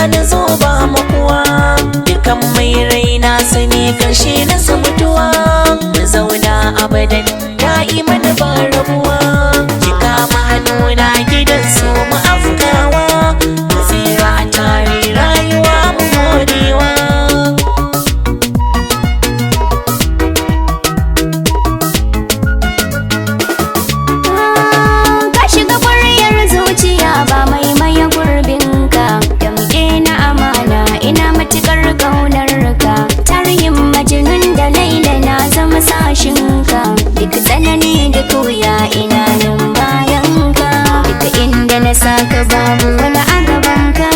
na zo ba makuwa, dukan mai raina sani karshe na su mutuwa. Mu zauna abadan da'iman ba rabuwa, ki kama hannuna gidan su mu afkawa, mu tsira tare rayuwa mu morewa. Ka shiga ƙwaryar zuciya ba mai maye gurbinka, damƙe na amana ina matuƙar ƙaunarka. Tarihin Majnun da Laila na zama sashinka, duk tsanani da wuya ina nan bayanka. Duk inda na saka babu wani a gabanka,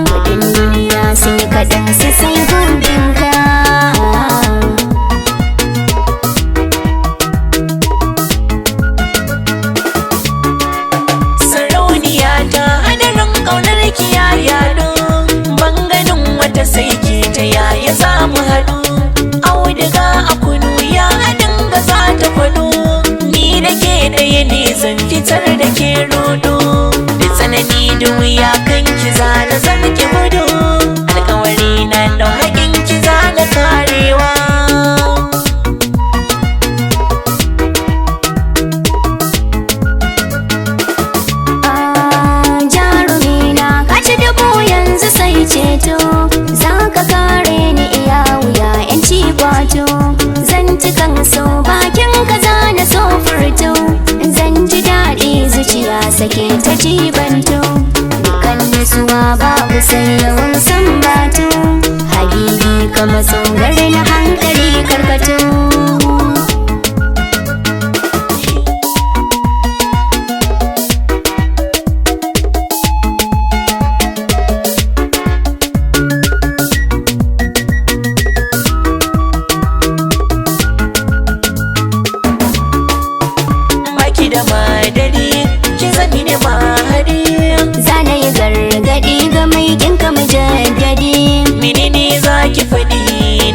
kudin duniya sun yi kaɗan su sai gurbinka. Sarauniya ta hadarin ƙaunar ki ya yaɗo, ban ganin wata sai ki ta yaya za mu haɗu. Auduga a kunu ya dinga za ta kwado, ni da ke ɗaya ne zan fitar da ke rodo. Da tsanani da wuya kan ki za na zarki gudu, alƙawari na da haƙin ki za na karewa. Jarumina ka ci dubu yanzu sai ceto, za ka kare ni iya wuya yanci kwato. Zan ci kan so bakin ka za na so furto, zan ji daɗi zuciya sake ta jibanto. Dukan nutsuwa babu sai yawan sambato, habibi kama tsogar na hankali karkato. Baki da madadi ki zani ne mahadi, Zana yi gargaɗi ga mai kinka mujaddadi. menene za ki faɗi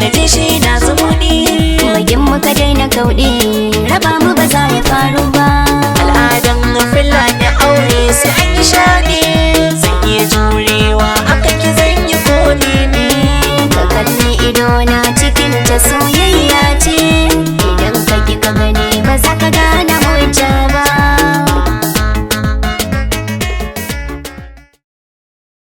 na ji shi na zumuɗi. Magin muka daina kauɗi, raba mu ba za ya faru ba.